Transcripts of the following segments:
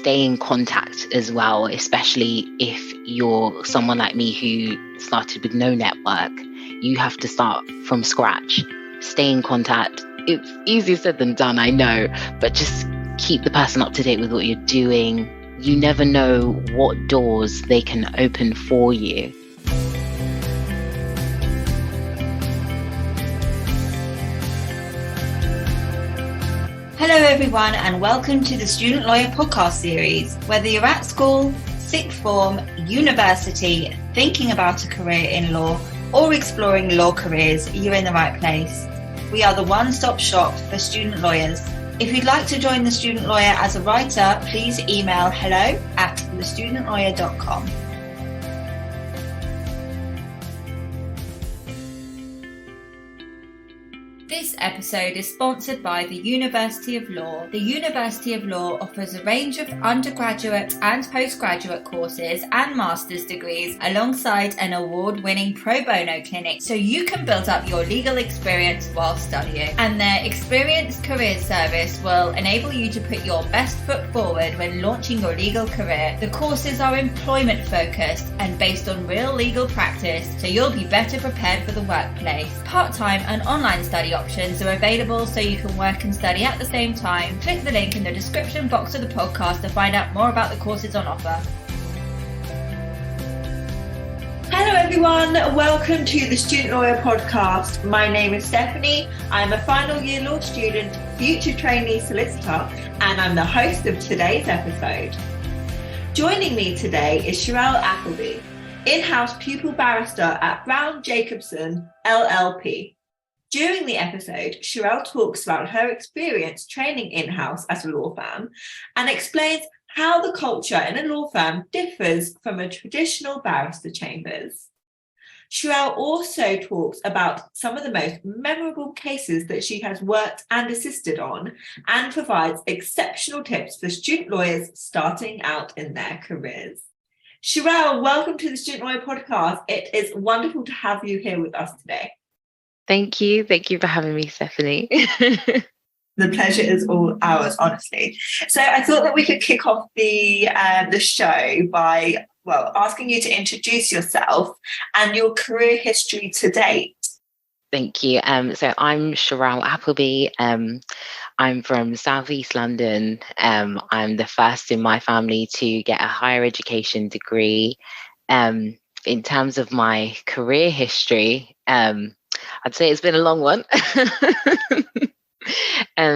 stay in contact as well, especially if you're someone like me who started with no network. You have to start from scratch. Stay in contact. It's easier said than done, I know, but just keep the person up to date with what you're doing. You never know what doors they can open for you. Hello everyone, and welcome to the Student Lawyer podcast series. Whether you're at school, sixth form, university, thinking about a career in law, or exploring law careers, you're in the right place. We are the one-stop shop for student lawyers. If you'd like to join the Student Lawyer as a writer, please email hello@thestudentlawyer.com. This episode is sponsored by the University of Law. The University of Law offers a range of undergraduate and postgraduate courses and master's degrees alongside an award-winning pro bono clinic, so you can build up your legal experience while studying. And their experienced career service will enable you to put your best foot forward when launching your legal career. The courses are employment focused and based on real legal practice, so you'll be better prepared for the workplace. Part-time and online study options are available so you can work and study at the same time. Click the link in the description box of the podcast to find out more about the courses on offer. Hello everyone, welcome to the Student Lawyer podcast. My name is Stephanie. I'm a final year law student, future trainee solicitor, and I'm the host of today's episode. Joining me today is Sherelle Appleby, in-house pupil barrister at Browne Jacobson LLP. During the episode, Sherelle talks about her experience training in-house at a law firm and explains how the culture in a law firm differs from a traditional barrister chambers. Sherelle also talks about some of the most memorable cases that she has worked and assisted on, and provides exceptional tips for student lawyers starting out in their careers. Sherelle, welcome to the Student Lawyer podcast. It is wonderful to have you here with us today. Thank you. Thank you for having me, Stephanie. The pleasure is all ours, honestly. So I thought that we could kick off the show by, asking you to introduce yourself and your career history to date. Thank you. So I'm Sherelle Appleby. I'm from South East London. I'm the first in my family to get a higher education degree. In terms of my career history, I'd say it's been a long one.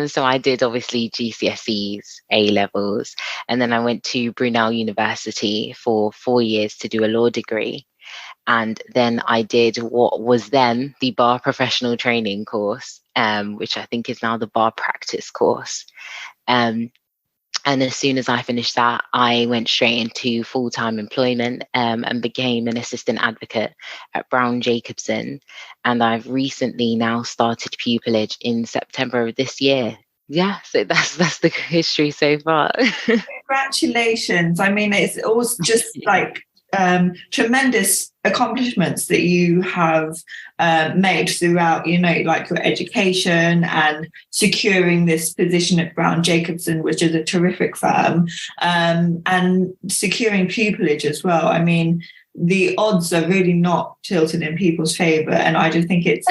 So I did obviously GCSEs, A-levels, and then I went to Brunel University for 4 years to do a law degree. And then I did what was then the bar professional training course, which I think is now the bar practice course. And as soon as I finished that, I went straight into full-time employment and became an assistant advocate at Browne Jacobson. And I've recently now started pupillage in September of this year. Yeah, so that's the history so far. Congratulations. I mean, it's always just like tremendous accomplishments that you have made throughout, like your education and securing this position at Browne Jacobson, which is a terrific firm, and securing pupillage as well. I mean, the odds are really not tilted in people's favour, and I just think it's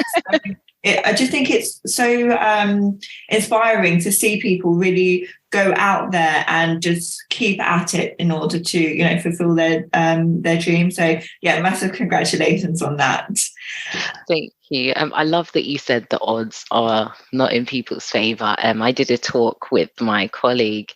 so inspiring to see people really go out there and just keep at it in order to, fulfill their dreams. So yeah, massive congratulations on that. Thank you. I love that you said the odds are not in people's favour. I did a talk with my colleague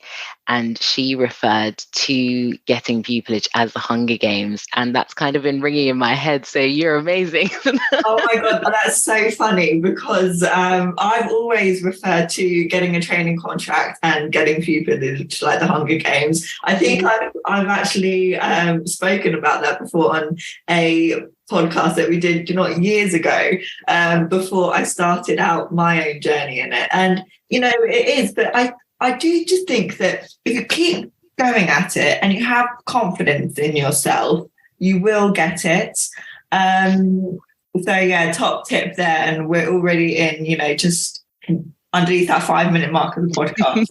and she referred to getting pupillage as the Hunger Games, and that's kind of been ringing in my head. So you're amazing. Oh my God, that's so funny because I've always referred to getting a training contract and getting pupillage like the Hunger Games. I think I've actually spoken about that before on a podcast that we did years ago, before I started out my own journey in it. And it is, but I do just think that if you keep going at it and you have confidence in yourself, you will get it. So yeah, top tip there, and we're already in, just underneath that 5-minute mark of the podcast.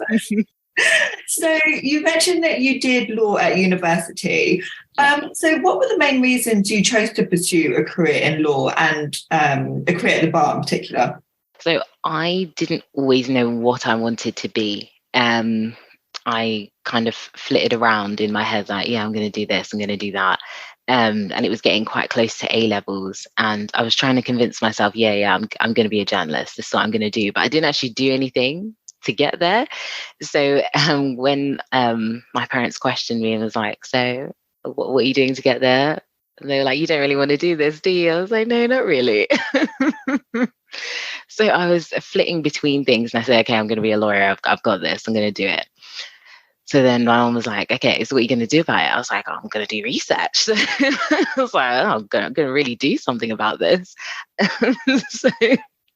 So you mentioned that you did law at university. So what were the main reasons you chose to pursue a career in law and a career at the bar in particular? So I didn't always know what I wanted to be. I kind of flitted around in my head like, yeah, I'm going to do this, I'm going to do that. And it was getting quite close to A levels, and I was trying to convince myself, I'm going to be a journalist. This is what I'm going to do. But I didn't actually do anything to get there. So when my parents questioned me and was like, so what are you doing to get there? And they were like, you don't really want to do this, do you? I was like, no, not really. So I was flitting between things, and I said, okay, I'm going to be a lawyer. I've got this. I'm going to do it. So then my mom was like, okay, so what are you going to do about it? I was like, oh, I'm going to do research. So I was like, oh, I'm going to really do something about this. So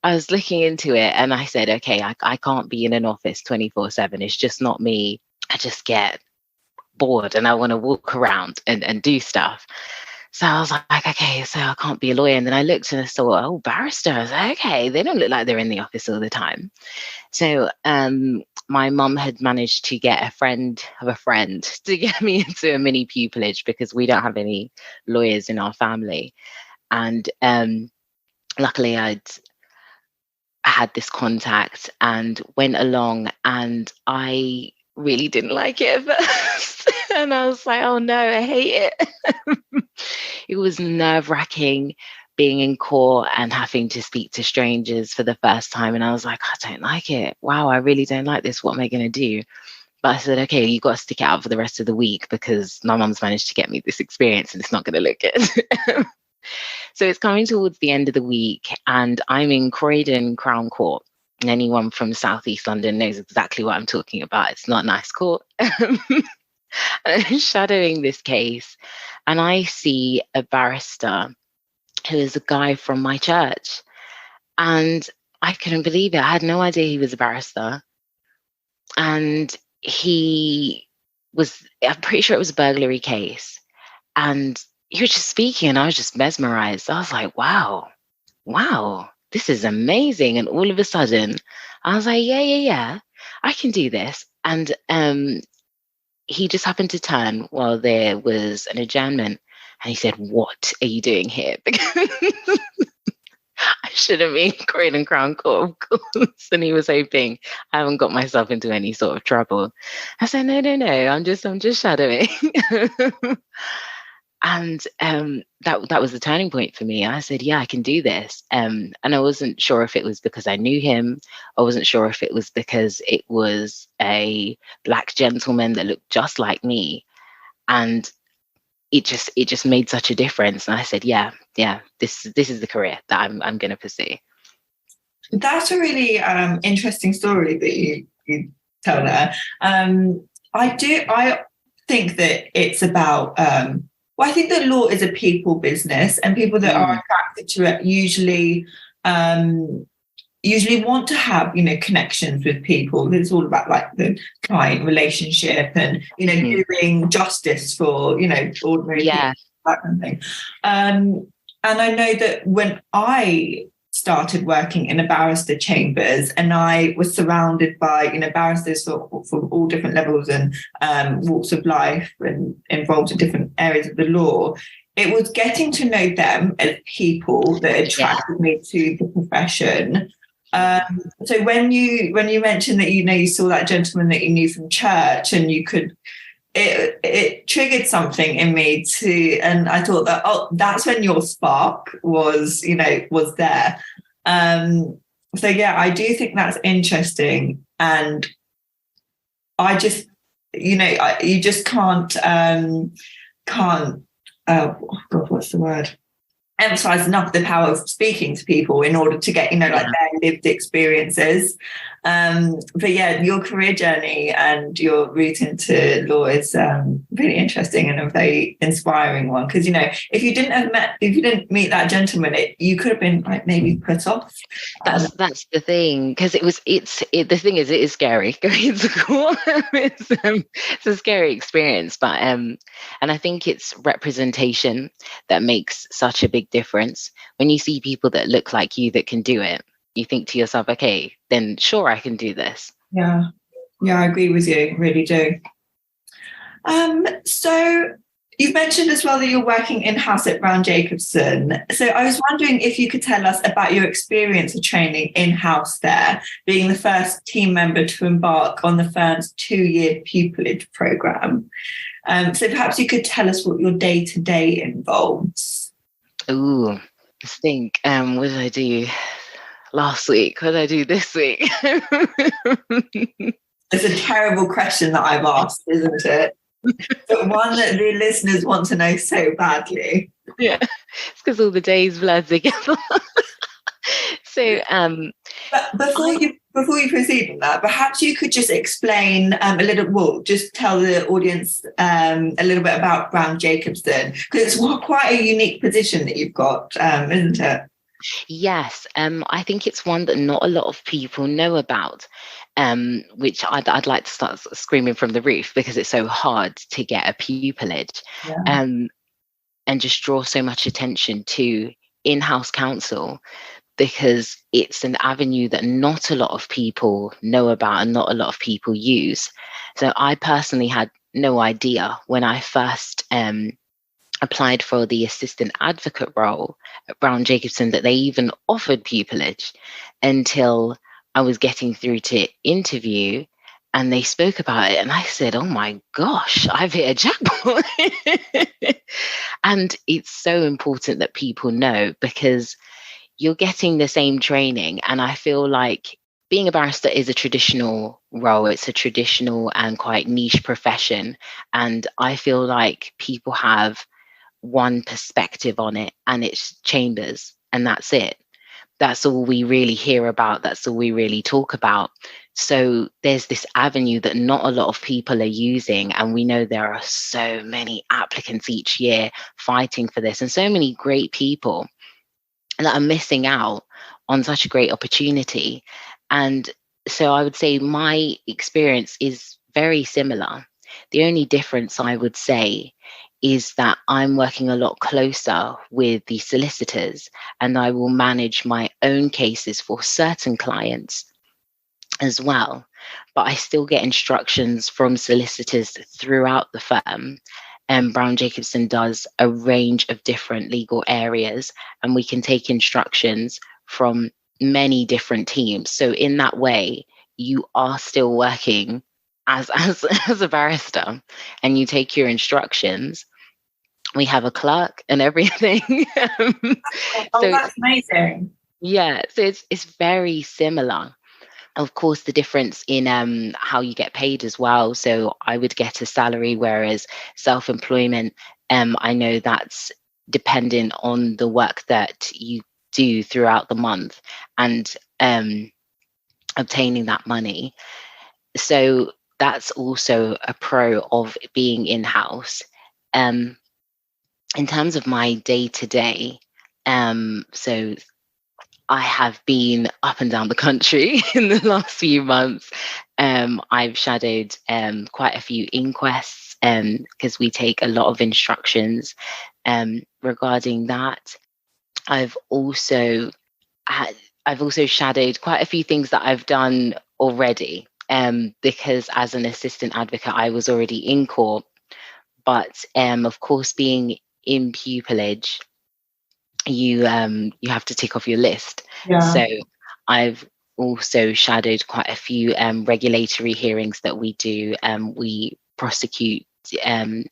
I was looking into it, and I said, okay, I can't be in an office 24/7. It's just not me. I just get bored and I want to walk around and do stuff. So I was like, okay, so I can't be a lawyer. And then I looked and I saw, oh, barristers. Okay, they don't look like they're in the office all the time. So my mum had managed to get a friend of a friend to get me into a mini pupillage because we don't have any lawyers in our family. And luckily I had this contact and went along, and I really didn't like it at first. And I was like, oh no, I hate it. It was nerve-wracking being in court and having to speak to strangers for the first time. And I was like, I don't like it. Wow, I really don't like this. What am I going to do? But I said, okay, you've got to stick it out for the rest of the week because my mum's managed to get me this experience and it's not going to look good. So it's coming towards the end of the week, and I'm in Croydon Crown Court. And anyone from Southeast London knows exactly what I'm talking about. It's not a nice court. I'm shadowing this case, and I see a barrister who is a guy from my church. And I couldn't believe it. I had no idea he was a barrister. And I'm pretty sure it was a burglary case. And he was just speaking, and I was just mesmerized. I was like, wow, this is amazing. And all of a sudden, I was like, yeah, I can do this. And he just happened to turn while there was an adjournment, and he said, what are you doing here? Because I should have been Croydon Crown Court, of course. And he was hoping I haven't got myself into any sort of trouble. I said, no, I'm just shadowing. And that was the turning point for me. I said, yeah, I can do this. And I wasn't sure if it was because I knew him. I wasn't sure if it was because it was a Black gentleman that looked just like me. And it just made such a difference. And I said, yeah, this is the career that I'm going to pursue. That's a really interesting story that you tell there. I think that it's about I think that law is a people business, and people that are attracted to it usually want to have, connections with people. It's all about like the client relationship and, doing justice for, ordinary people, that kind of thing. And I know that when I started working in a barrister chambers, and I was surrounded by, barristers for all different levels and walks of life and involved in different areas of the law, it was getting to know them as people that attracted me to the profession. So when you mentioned that, you saw that gentleman that you knew from church, and it triggered something in me and I thought that, that's when your spark was there. So yeah, I do think that's interesting. And I just, you just can't, what's the word? Emphasize enough the power of speaking to people in order to get, their lived experiences. But yeah, your career journey and your route into law is really interesting and a very inspiring one. Because if you didn't meet that gentleman, you could have been like maybe put off. That's the thing, because the thing is, it is scary going to court. It's a scary experience, but and I think it's representation that makes such a big difference. When you see people that look like you that can do it, you think to yourself, okay, then sure, I can do this. Yeah. Yeah, I agree with you, really do. So you've mentioned as well that you're working in-house at Browne Jacobson. So I was wondering if you could tell us about your experience of training in-house there, being the first team member to embark on the firm's 2-year pupillage programme. So perhaps you could tell us what your day-to-day involves. Ooh, let's think. What did I do last week? What did I do this week? It's a terrible question that I've asked, isn't it? But one that the listeners want to know so badly. Yeah, it's because all the days blur together. So, But before you proceed with that, perhaps you could just explain just tell the audience a little bit about Browne Jacobson, because it's quite a unique position that you've got, isn't it? yes, I think it's one that not a lot of people know about, which I'd like to start screaming from the roof because it's so hard to get a pupillage, Yeah. and just draw so much attention to in-house counsel, because it's an avenue that not a lot of people know about and not a lot of people use. So I personally had no idea when I first applied for the assistant advocate role at Browne Jacobson that they even offered pupillage, until I was getting through to interview and they spoke about it and I said, oh my gosh, I've hit a jackpot. And it's so important that people know, because you're getting the same training. And I feel like being a barrister is a traditional role. It's a traditional and quite niche profession. And I feel like people have one perspective on it, and it's chambers, and that's it. That's all we really hear about. That's all we really talk about. So there's this avenue that not a lot of people are using. And we know there are so many applicants each year fighting for this, and so many great people that are missing out on such a great opportunity. And so I would say my experience is very similar. The only difference I would say is that I'm working a lot closer with the solicitors, and I will manage my own cases for certain clients as well. But I still get instructions from solicitors throughout the firm. And Browne Jacobson does a range of different legal areas, and we can take instructions from many different teams. So in that way, you are still working as as a barrister, and you take your instructions. We have a clerk and everything. Oh, So that's amazing. yeah, so it's very similar. Of course, the difference in how you get paid as well. So I would get a salary, whereas self-employment, I know that's dependent on the work that you do throughout the month, and obtaining that money. So that's also a pro of being in-house. In terms of my day-to-day, so I have been up and down the country in the last few months. I've shadowed quite a few inquests, because we take a lot of instructions regarding that. I've also I've also shadowed quite a few things that I've done already, because as an assistant advocate, I was already in court. But of course, being in pupillage, you have to tick off your list. Yeah. So I've also shadowed quite a few regulatory hearings that we do. We prosecute on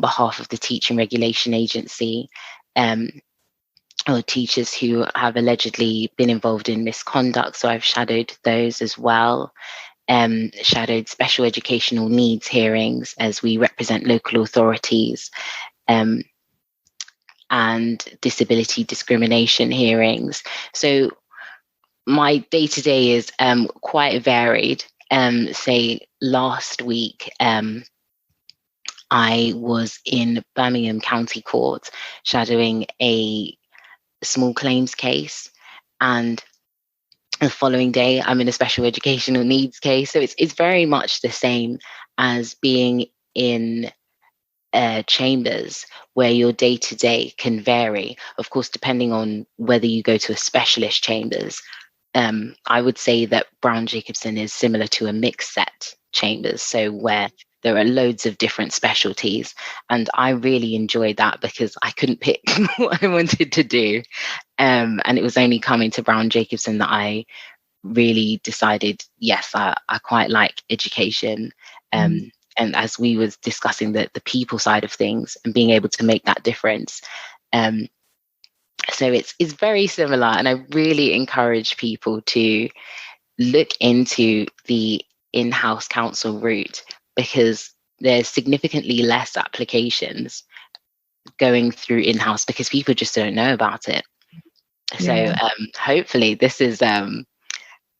behalf of the Teaching Regulation Agency, or teachers who have allegedly been involved in misconduct. So I've shadowed those as well. Shadowed special educational needs hearings as we represent local authorities, and disability discrimination hearings. So my day-to-day is quite varied. Say last week, I was in Birmingham County Court shadowing a small claims case, and the following day I'm in a special educational needs case. So it's very much the same as being in chambers, where your day-to-day can vary, of course, depending on whether you go to a specialist chambers I would say that Browne Jacobson is similar to a mixed set chambers, so where there are loads of different specialties. And I really enjoyed that because I couldn't pick what I wanted to do. And it was only coming to Browne Jacobson that I really decided, yes, I quite like education. And as we was discussing the people side of things and being able to make that difference. So it's very similar. And I really encourage people to look into the in-house counsel route, because there's significantly less applications going through in-house because people just don't know about it. So hopefully this is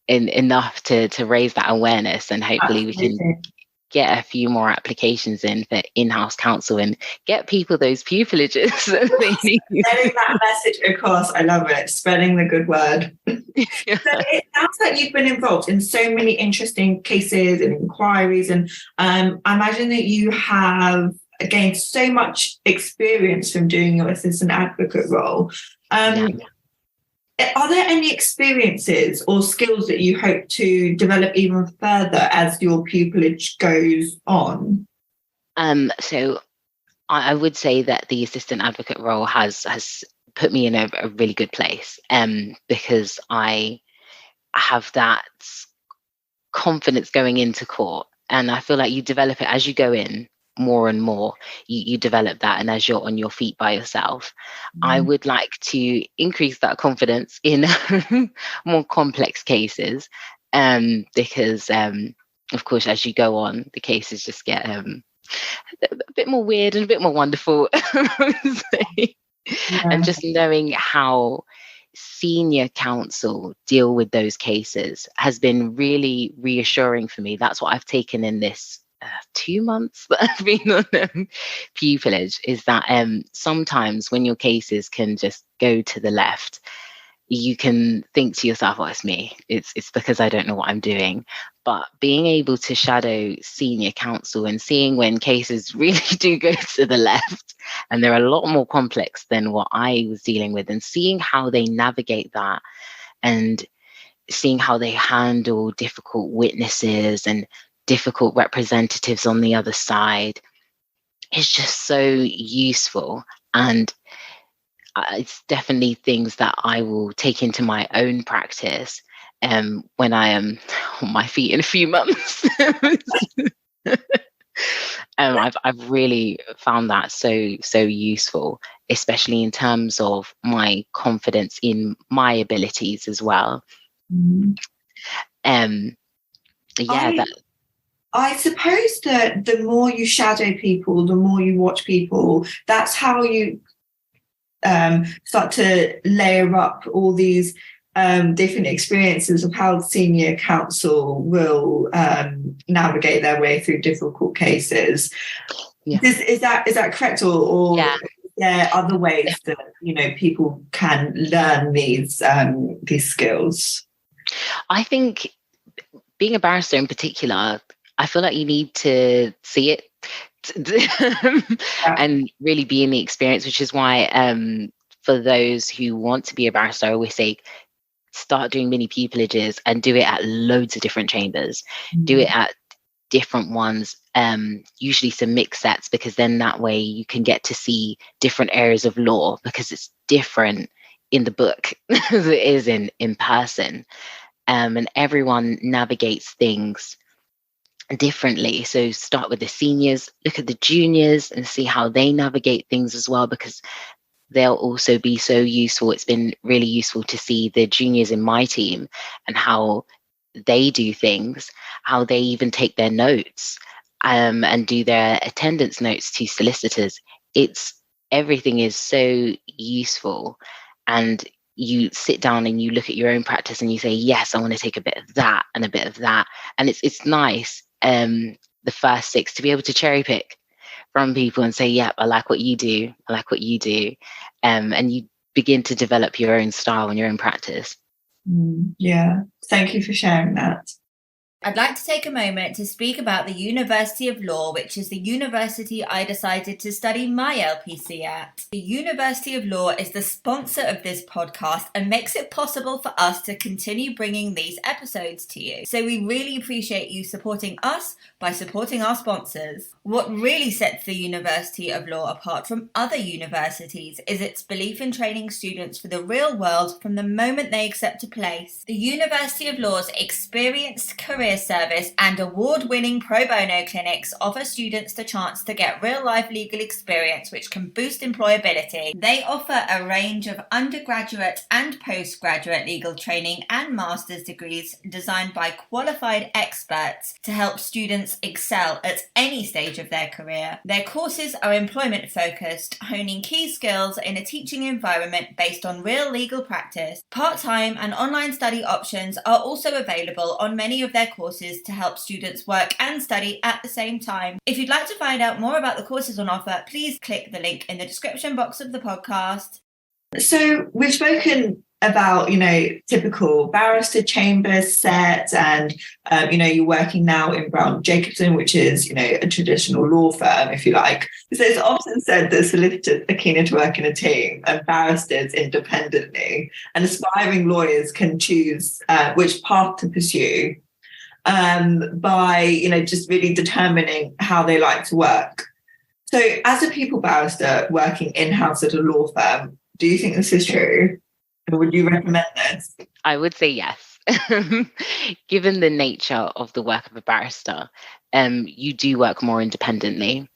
enough to raise that awareness, and hopefully we can get a few more applications in for in-house counsel and get people those pupilages that they need. Getting that message across, I love it. Spreading the good word. So it sounds like you've been involved in so many interesting cases and inquiries, and I imagine that you have gained so much experience from doing your assistant advocate role. Are there any experiences or skills that you hope to develop even further as your pupillage goes on? So I would say that the assistant advocate role has put me in a really good place, because I have that confidence going into court, and I feel like you develop it as you go in more and more. You develop that, and as you're on your feet by yourself, I would like to increase that confidence in more complex cases, because of course as you go on, the cases just get a bit more weird and a bit more wonderful. And just knowing how senior counsel deal with those cases has been really reassuring for me. That's what I've taken in this 2 months that I've been on pupillage, is that sometimes when your cases can just go to the left, you can think to yourself, oh, it's me. It's because I don't know what I'm doing. But being able to shadow senior counsel and seeing when cases really do go to the left and they're a lot more complex than what I was dealing with, and seeing how they navigate that, and seeing how they handle difficult witnesses and difficult representatives on the other side, is just so useful. And it's definitely things that I will take into my own practice when I am on my feet in a few months. I've really found that so useful, especially in terms of my confidence in my abilities as well. I suppose that the more you shadow people, the more you watch people, that's how you start to layer up all these different experiences of how senior counsel will navigate their way through difficult cases. Is that correct, or there are other ways that people can learn these skills? I think being a barrister in particular, I feel like you need to see it and really be in the experience, which is why for those who want to be a barrister, I always say start doing mini pupillages and do it at loads of different chambers. Do it at different ones, usually some mixed sets, because then that way you can get to see different areas of law, because it's different in the book as it is in person. And everyone navigates things differently. So start with the seniors, look at the juniors and see how they navigate things as well, because they'll also be so useful. It's been really useful to see the juniors in my team and how they do things, how they even take their notes and do their attendance notes to solicitors. Everything is so useful. And you sit down and you look at your own practice and you say, yes, I want to take a bit of that and a bit of that. And it's nice, the first 6, to be able to cherry pick from people and say, yeah, I like what you do. I like what you do. And you begin to develop your own style and your own practice. Yeah. Thank you for sharing that. I'd like to take a moment to speak about the University of Law, which is the university I decided to study my LPC at. The University of Law is the sponsor of this podcast and makes it possible for us to continue bringing these episodes to you. So we really appreciate you supporting us by supporting our sponsors. What really sets the University of Law apart from other universities is its belief in training students for the real world from the moment they accept a place. The University of Law's experienced career service and award-winning pro bono clinics offer students the chance to get real-life legal experience which can boost employability. They offer a range of undergraduate and postgraduate legal training and master's degrees designed by qualified experts to help students excel at any stage of their career. Their courses are employment-focused, honing key skills in a teaching environment based on real legal practice. Part-time and online study options are also available on many of their courses to help students work and study at the same time. If you'd like to find out more about the courses on offer, please click the link in the description box of the podcast. So we've spoken about, typical barrister chambers set, and, you're working now in Browne Jacobson, which is, a traditional law firm, if you like. So it's often said that solicitors are keener to work in a team and barristers independently, and aspiring lawyers can choose which path to pursue by, just really determining how they like to work. So as a pupil barrister working in-house at a law firm, do you think this is true? And would you recommend this? I would say yes. Given the nature of the work of a barrister, you do work more independently.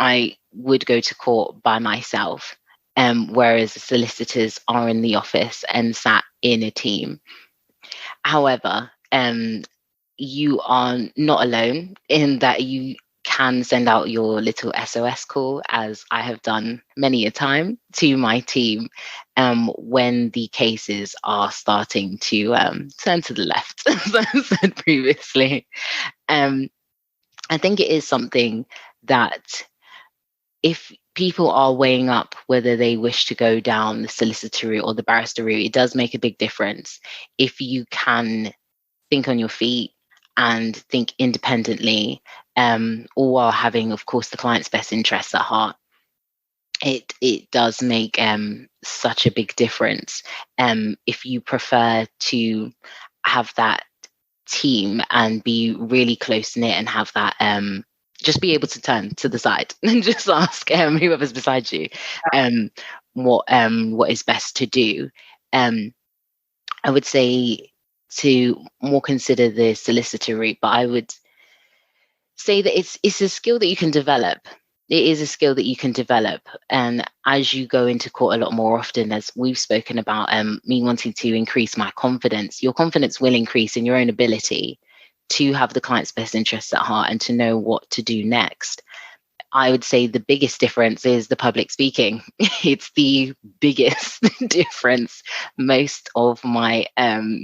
I would go to court by myself, whereas the solicitors are in the office and sat in a team. However, you are not alone in that you can send out your little SOS call, as I have done many a time, to my team when the cases are starting to turn to the left, as I said previously. I think it is something that if people are weighing up whether they wish to go down the solicitor route or the barrister route, it does make a big difference if you can think on your feet and think independently, all while having, of course, the client's best interests at heart. It does make such a big difference if you prefer to have that team and be really close knit and have that just be able to turn to the side and just ask whoever's beside you what is best to do. I would say to more consider the solicitor route, but I would say that it's a skill that you can develop. It is a skill that you can develop, and as you go into court a lot more often, as we've spoken about, me wanting to increase my confidence, your confidence will increase in your own ability to have the client's best interests at heart and to know what to do next. I would say the biggest difference is the public speaking. It's the biggest difference. Most of my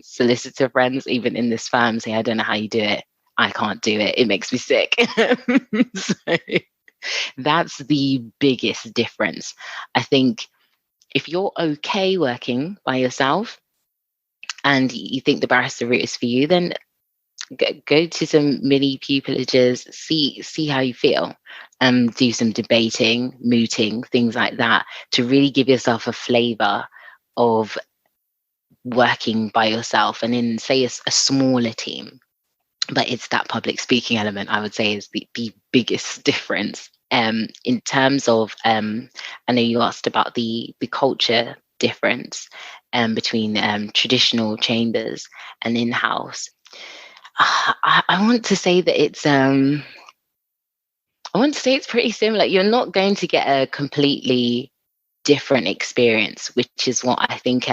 solicitor friends, even in this firm, say, I don't know how you do it. I can't do it. It makes me sick. So that's the biggest difference. I think if you're okay working by yourself and you think the barrister route is for you, then go to some mini-pupillages, see how you feel, do some debating, mooting, things like that, to really give yourself a flavour of working by yourself and in, say, a smaller team. But it's that public speaking element, I would say, is the biggest difference. In terms of, I know you asked about the culture difference between traditional chambers and in-house. I want to say that it's pretty similar. You're not going to get a completely different experience, which is what I think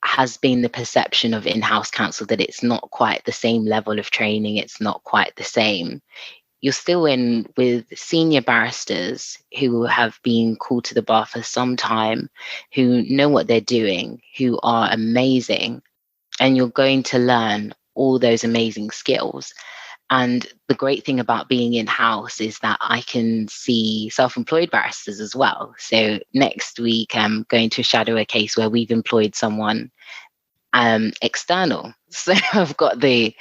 has been the perception of in-house counsel, that it's not quite the same level of training. It's not quite the same. You're still in with senior barristers who have been called to the bar for some time, who know what they're doing, who are amazing, and you're going to learn all those amazing skills. And the great thing about being in-house is that I can see self-employed barristers as well. So next week, I'm going to shadow a case where we've employed someone external. So I've got the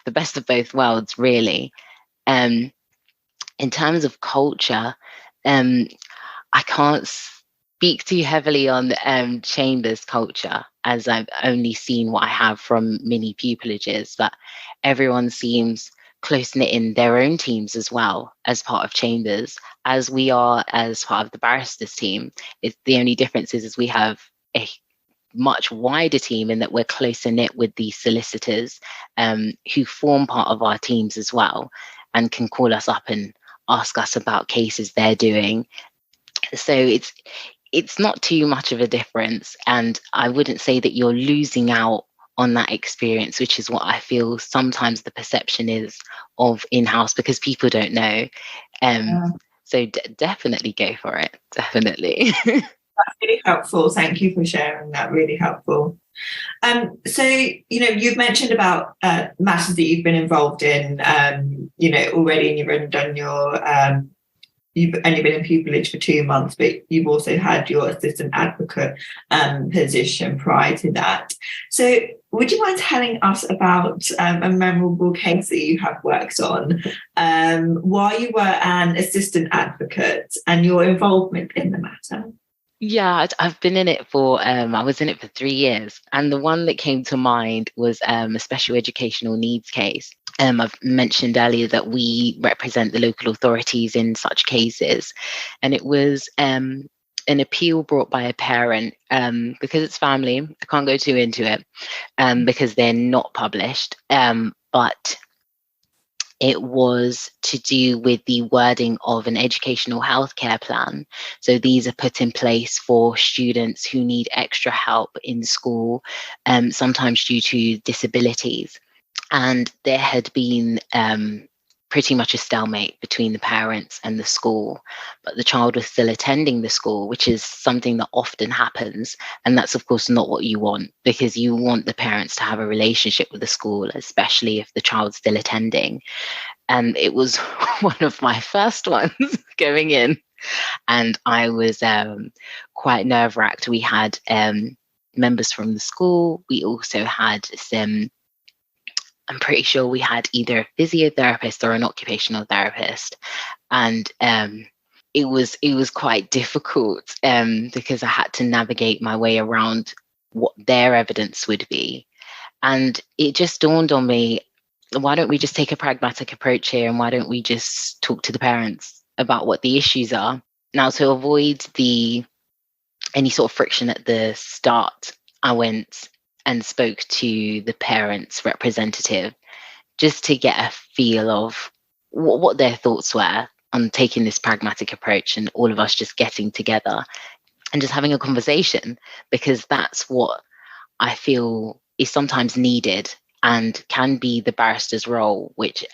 the best of both worlds, really. In terms of culture, I can't speak too heavily on chambers culture, as I've only seen what I have from mini pupillages, but everyone seems close knit in their own teams as well as part of chambers, as we are as part of the barristers team. It's the only difference is we have a much wider team in that we're closer knit with the solicitors who form part of our teams as well and can call us up and ask us about cases they're doing. So it's not too much of a difference, and I wouldn't say that you're losing out on that experience, which is what I feel sometimes the perception is of in-house, because people don't know. So definitely go for it. Definitely. That's really helpful. Thank you for sharing that. Really helpful. So, you've mentioned about matters that you've been involved in, already, and you've only done you've only been in pupillage for 2 months, but you've also had your assistant advocate position prior to that. So would you mind telling us about a memorable case that you have worked on while you were an assistant advocate and your involvement in the matter? Yeah, I've been in it for, I was in it for 3 years. And the one that came to mind was a special educational needs case. I've mentioned earlier that we represent the local authorities in such cases. And it was an appeal brought by a parent, because it's family. I can't go too into it because they're not published. But it was to do with the wording of an educational healthcare plan. So these are put in place for students who need extra help in school, sometimes due to disabilities. And there had been pretty much a stalemate between the parents and the school, but the child was still attending the school, which is something that often happens. And that's, of course, not what you want, because you want the parents to have a relationship with the school, especially if the child's still attending. And it was one of my first ones going in, and I was quite nerve-wracked. We had members from the school. We also had I'm pretty sure we had either a physiotherapist or an occupational therapist. And it was quite difficult because I had to navigate my way around what their evidence would be. And it just dawned on me, why don't we just take a pragmatic approach here, and why don't we just talk to the parents about what the issues are? Now, to avoid any sort of friction at the start, I went and spoke to the parents' representative just to get a feel of what their thoughts were on taking this pragmatic approach, and all of us just getting together and just having a conversation, because that's what I feel is sometimes needed and can be the barrister's role, which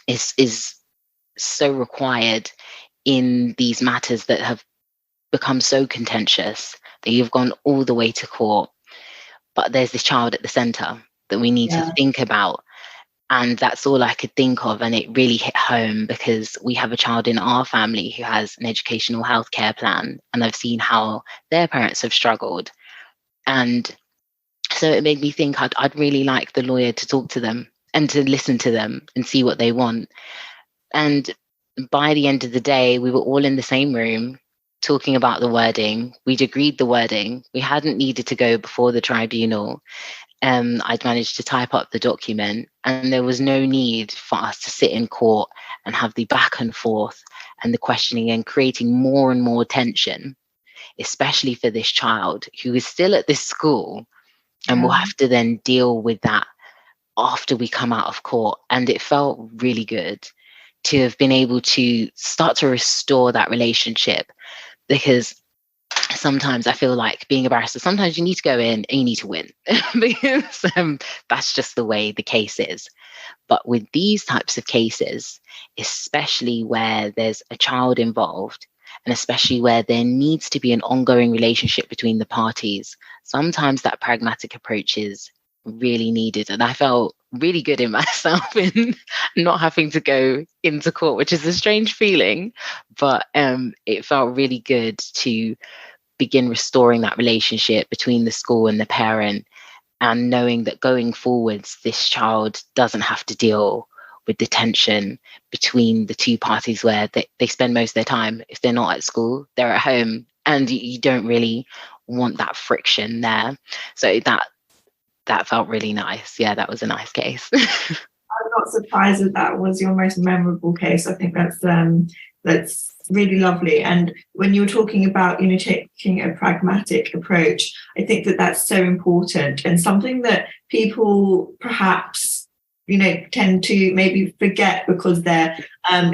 is so required in these matters that have become so contentious that you've gone all the way to court, but there's this child at the center that we need to think about. And that's all I could think of. And it really hit home, because we have a child in our family who has an educational healthcare plan, and I've seen how their parents have struggled. And so it made me think I'd really like the lawyer to talk to them and to listen to them and see what they want. And by the end of the day, we were all in the same room talking about the wording. We'd agreed the wording. We hadn't needed to go before the tribunal. I'd managed to type up the document, and there was no need for us to sit in court and have the back and forth and the questioning, and creating more and more tension, especially for this child who is still at this school and will have to then deal with that after we come out of court. And it felt really good to have been able to start to restore that relationship, because sometimes I feel like being a barrister, sometimes you need to go in and you need to win because that's just the way the case is. But with these types of cases, especially where there's a child involved, and especially where there needs to be an ongoing relationship between the parties, sometimes that pragmatic approach is really needed. And I felt really good in myself in not having to go into court, which is a strange feeling, but it felt really good to begin restoring that relationship between the school and the parent, and knowing that going forwards, this child doesn't have to deal with the tension between the two parties where they spend most of their time. If they're not at school, they're at home, and you don't really want that friction there. So that felt really nice. Yeah, that was a nice case. I'm not surprised that was your most memorable case. I think that's really lovely. And when you were talking about, taking a pragmatic approach, I think that's so important, and something that people perhaps tend to maybe forget because they're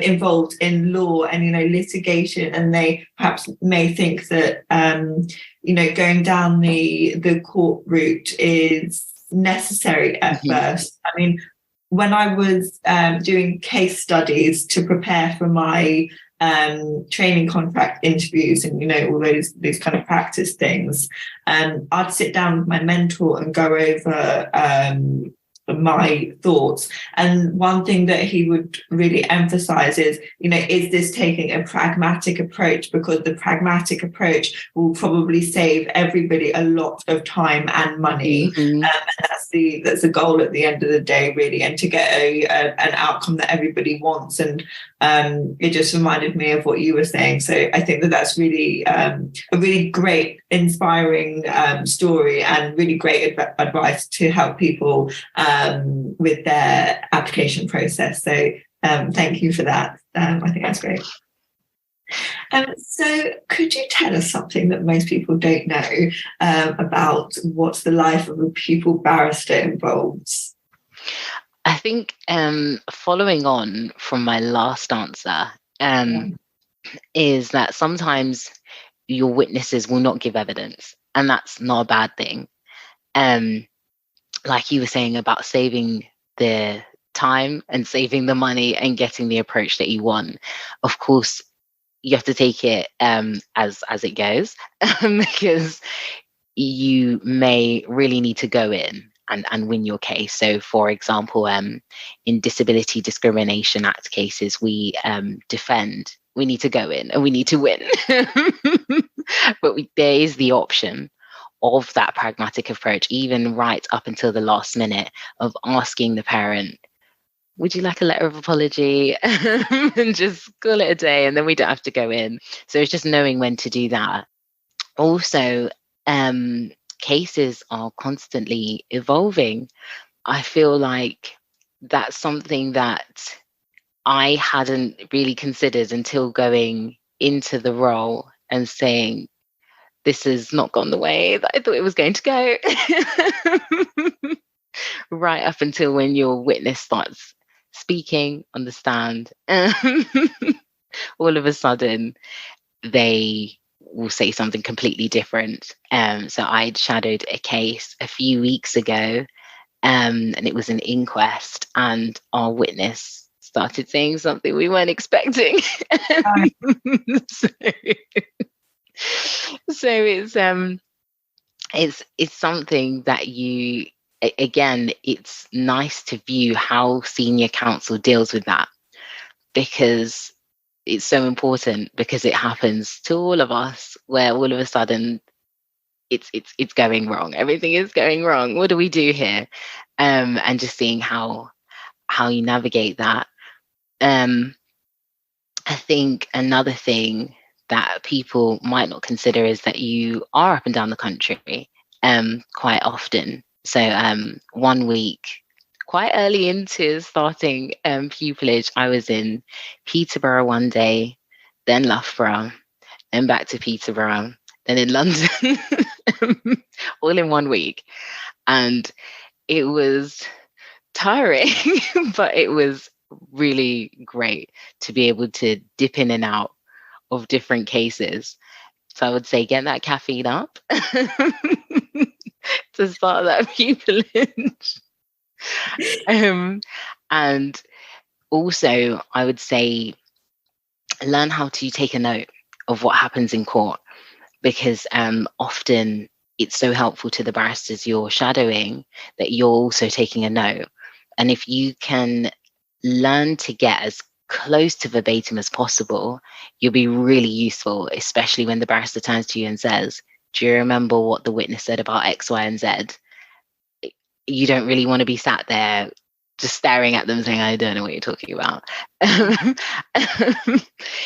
involved in law and litigation, and they perhaps may think that going down the court route is necessary at first. I mean, when I was doing case studies to prepare for my training contract interviews and all those kind of practice things, I'd sit down with my mentor and go over my thoughts, and one thing that he would really emphasize is is this taking a pragmatic approach, because the pragmatic approach will probably save everybody a lot of time and money. And that's the goal at the end of the day, really, and to get an outcome that everybody wants. And it just reminded me of what you were saying. So I think that's really a really great, inspiring story, and really great advice to help people with their application process. So thank you for that. I think that's great. So could you tell us something that most people don't know about what the life of a pupil barrister involves? I think following on from my last answer is that sometimes your witnesses will not give evidence, and that's not a bad thing. Like you were saying about saving the time and saving the money and getting the approach that you want. Of course, you have to take it as it goes, because you may really need to go in and win your case. So, for example, in Disability Discrimination Act cases, we defend. We need to go in and we need to win. But there is the option of that pragmatic approach, even right up until the last minute, of asking the parent, would you like a letter of apology? And just call it a day, and then we don't have to go in. So it's just knowing when to do that. Also, cases are constantly evolving. I feel like that's something that I hadn't really considered until going into the role and saying, this has not gone the way that I thought it was going to go. Right up until when your witness starts speaking on the stand, all of a sudden they will say something completely different. So I'd shadowed a case a few weeks ago, and it was an inquest, and our witness started saying something we weren't expecting. So it's something that you, again, it's nice to view how senior counsel deals with that, because it's so important, because it happens to all of us, where all of a sudden it's going wrong. Everything is going wrong. What do we do here? And just seeing how you navigate that. I think another thing that people might not consider is that you are up and down the country quite often. So 1 week, quite early into starting pupillage, I was in Peterborough one day, then Loughborough, then back to Peterborough, then in London, all in 1 week. And it was tiring, but it was really great to be able to dip in and out of different cases. So I would say get that caffeine up to start that pupillage. And also, I would say learn how to take a note of what happens in court, because often it's so helpful to the barristers you're shadowing that you're also taking a note. And if you can learn to get as close to verbatim as possible, you'll be really useful, especially when the barrister turns to you and says, do you remember what the witness said about X, Y, and Z? you don't really want to be sat there just staring at them saying, I don't know what you're talking about.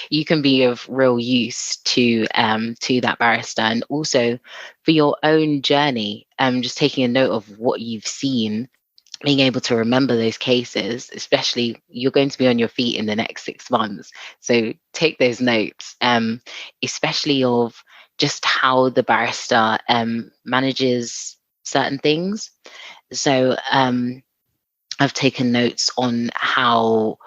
You can be of real use to that barrister, and also for your own journey, just taking a note of what you've seen, being able to remember those cases, especially you're going to be on your feet in the next 6 months. So take those notes, especially of just how the barrister manages certain things. So I've taken notes on how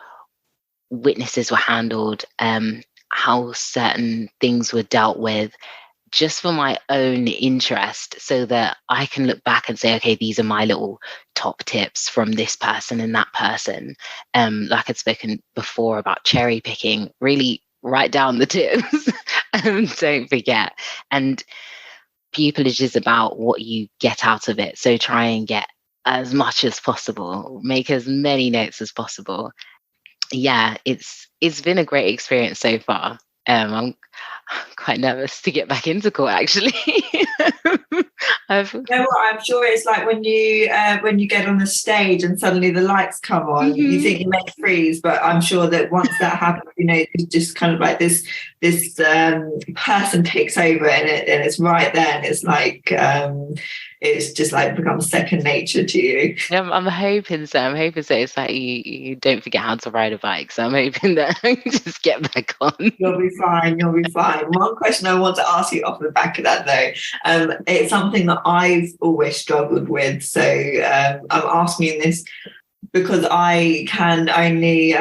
witnesses were handled, how certain things were dealt with, just for my own interest, so that I can look back and say, okay, these are my little top tips from this person and that person. Like I'd spoken before about cherry picking, really write down the tips and don't forget. And pupillage is about what you get out of it. So try and get as much as possible, make as many notes as possible. Yeah, it's been a great experience so far. I'm quite nervous to get back into court, actually. You know what? I'm sure it's like when you get on the stage and suddenly the lights come on, you think you may freeze, but I'm sure that once that happens, it's just kind of like this person takes over, and it's right there, and it's like it's just like becomes second nature to you. I'm hoping so. It's like you don't forget how to ride a bike. So I'm hoping that I can just get back on. You'll be fine. One question I want to ask you off the back of that, though, it's something that I've always struggled with. So I'm asking this because I can only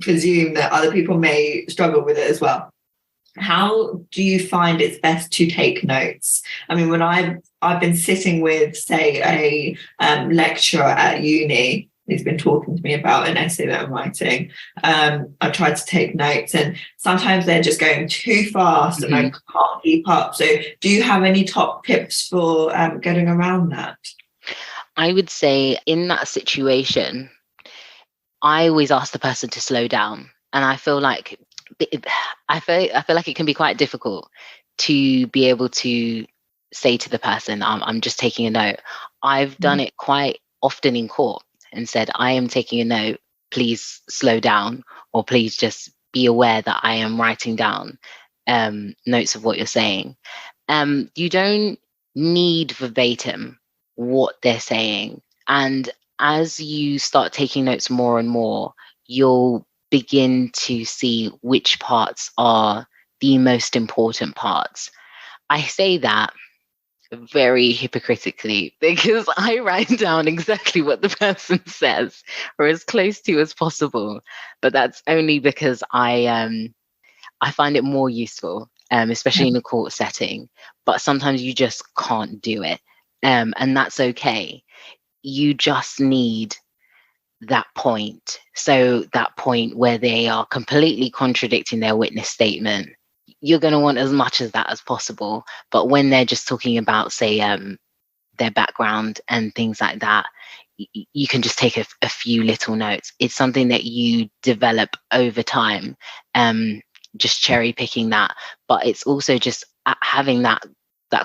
presume that other people may struggle with it as well. How do you find it's best to take notes? I mean, when I've been sitting with, say, a lecturer at uni who's been talking to me about an essay that I'm writing, I've tried to take notes, and sometimes they're just going too fast and I can't keep up. So do you have any top tips for getting around that? I would say in that situation, I always ask the person to slow down. And I feel like it can be quite difficult to be able to say to the person, I'm just taking a note. I've done it quite often in court and said, I am taking a note, please slow down, or please just be aware that I am writing down notes of what you're saying. You don't need verbatim what they're saying. And as you start taking notes more and more, you'll begin to see which parts are the most important parts. I say that very hypocritically because I write down exactly what the person says, or as close to as possible. But that's only because I find it more useful, especially in a court setting. But sometimes you just can't do it, and that's okay. You just need that point. So that point where they are completely contradicting their witness statement, you're going to want as much of that as possible. But when they're just talking about, say, their background and things like that, you can just take a few little notes. It's something that you develop over time, just cherry picking that. But it's also just having that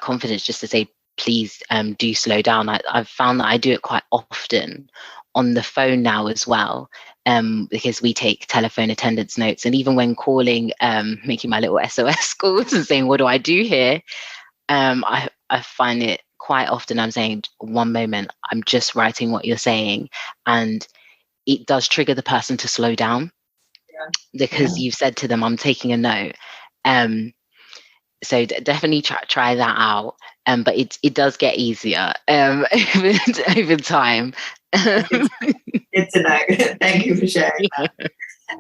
confidence just to say, please do slow down. I've found that I do it quite often on the phone now as well, because we take telephone attendance notes. And even when calling, making my little SOS calls and saying, what do I do here? I find it quite often I'm saying, one moment, I'm just writing what you're saying. And it does trigger the person to slow down because you've said to them, I'm taking a note. So definitely try that out. But it does get easier over time. Good to know. Thank you for sharing that.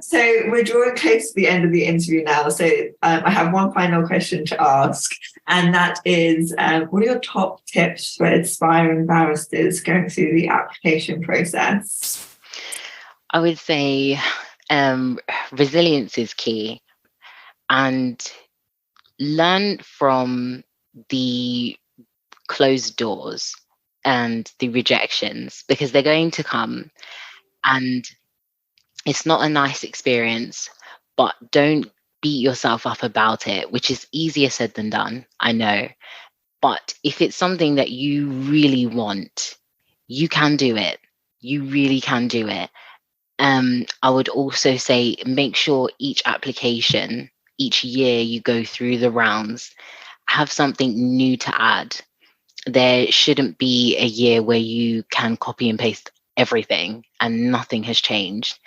So we're drawing close to the end of the interview now. So I have one final question to ask, and that is, what are your top tips for aspiring barristers going through the application process? I would say resilience is key, and learn from the closed doors and the rejections, because they're going to come, and it's not a nice experience, but don't beat yourself up about it, which is easier said than done, I know. But if it's something that you really want, you can do it. You really can do it. I would also say make sure each application, each year you go through the rounds, have something new to add. There shouldn't be a year where you can copy and paste everything and nothing has changed.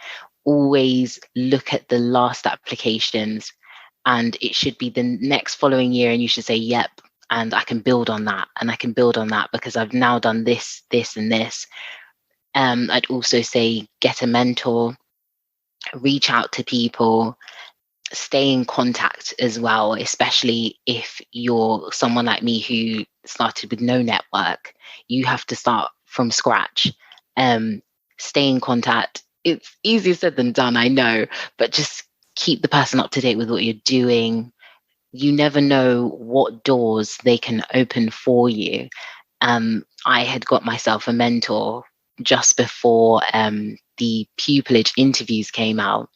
Always look at the last applications, and it should be the next following year, and you should say, yep, and I can build on that, and I can build on that because I've now done this, this, and this. I'd also say get a mentor, reach out to people, stay in contact as well, especially if you're someone like me who started with no network. You have to start from scratch. Stay in contact. It's easier said than done, I know, but just keep the person up to date with what you're doing. You never know what doors they can open for you. I had got myself a mentor just before the pupillage interviews came out,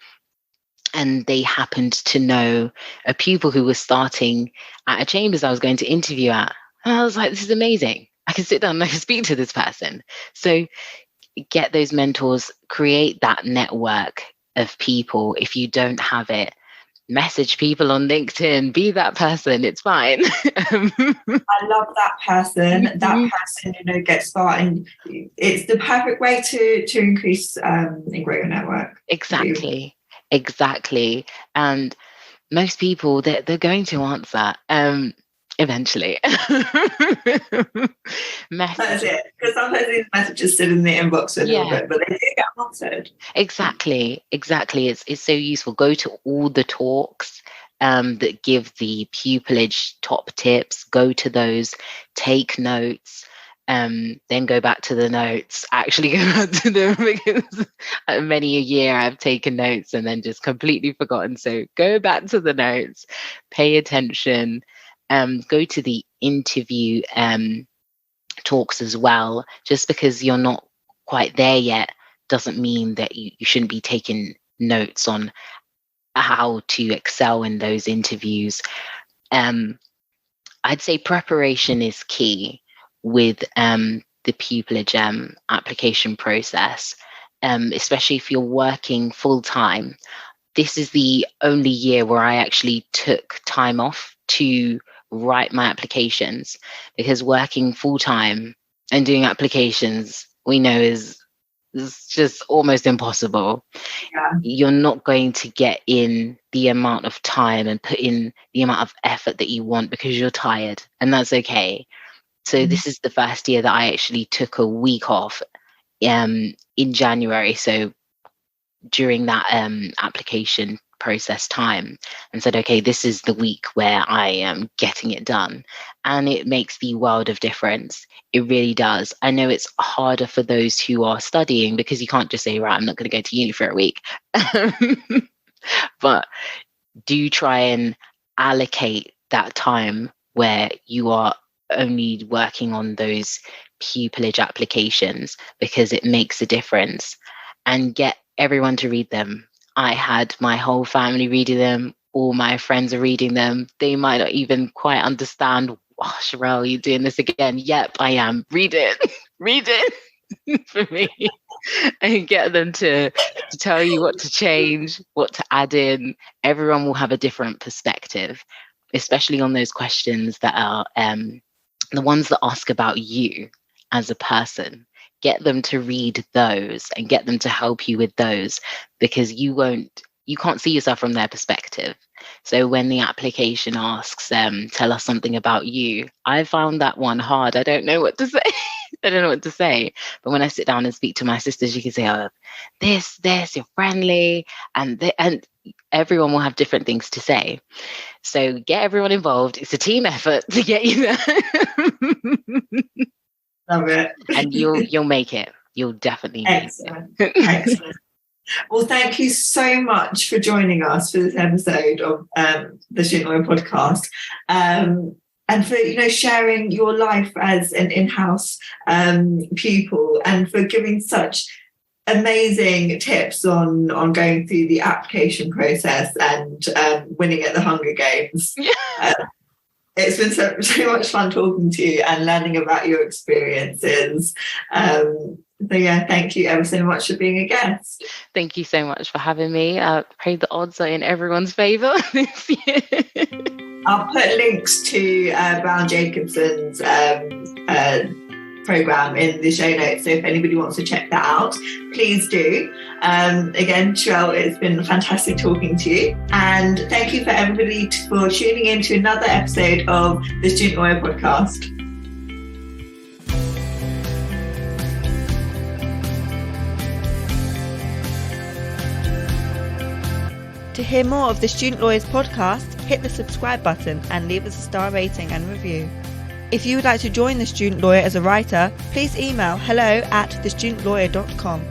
and they happened to know a pupil who was starting at a chambers I was going to interview at. And I was like, this is amazing. I can sit down and I can speak to this person. So get those mentors, create that network of people. If you don't have it, message people on LinkedIn, be that person, it's fine. I love that person. That person, gets started. It's the perfect way to increase and grow your network. Exactly. And most people, they're going to answer eventually. That's it. Because sometimes these messages sit in the inbox for a little bit, but they do get answered. Exactly. It's so useful. Go to all the talks that give the pupillage top tips. Go to those, take notes, then go back to the notes. Actually go back to them, because many a year I've taken notes and then just completely forgotten. So go back to the notes, pay attention, go to the interview talks as well. Just because you're not quite there yet doesn't mean that you shouldn't be taking notes on how to excel in those interviews. I'd say preparation is key with the pupillage application process, especially if you're working full time. This is the only year where I actually took time off to write my applications, because working full time and doing applications, we know is just almost impossible. Yeah. You're not going to get in the amount of time and put in the amount of effort that you want because you're tired, and that's okay. So this is the first year that I actually took a week off in January. So during that application process time, and said, okay, this is the week where I am getting it done. And it makes the world of difference. It really does. I know it's harder for those who are studying, because you can't just say, right, I'm not going to go to uni for a week. But do try and allocate that time where you are only working on those pupillage applications, because it makes a difference. And get everyone to read them. I had my whole family reading them. All my friends are reading them. They might not even quite understand. Oh, Sherelle, you're doing this again. Yep, I am. Read it. Read it for me. And get them to tell you what to change, what to add in. Everyone will have a different perspective, especially on those questions that are the ones that ask about you as a person. Get them to read those and get them to help you with those, because you can't see yourself from their perspective. So when the application asks, tell us something about you, I found that one hard. I don't know what to say. I don't know what to say. But when I sit down and speak to my sisters, you can say, oh, this, you're friendly. And everyone will have different things to say. So get everyone involved. It's a team effort to get you there. Love it. And you'll make it. You'll definitely make it. Excellent. Well, thank you so much for joining us for this episode of the Student Lawyer Podcast, and for sharing your life as an in-house pupil, and for giving such amazing tips on going through the application process and winning at the Hunger Games. It's been so much fun talking to you and learning about your experiences. So yeah, thank you ever so much for being a guest. Thank you so much for having me. I pray the odds are in everyone's favour this year. I'll put links to Browne Jacobson's program in the show notes, so if anybody wants to check that out, please do. Again, Sherelle, it's been fantastic talking to you, and thank you for everybody for tuning in to another episode of the Student Lawyer Podcast. To hear more of the Student Lawyers Podcast, hit the subscribe button and leave us a star rating and review. If you would like to join the Student Lawyer as a writer, please email hello@thestudentlawyer.com.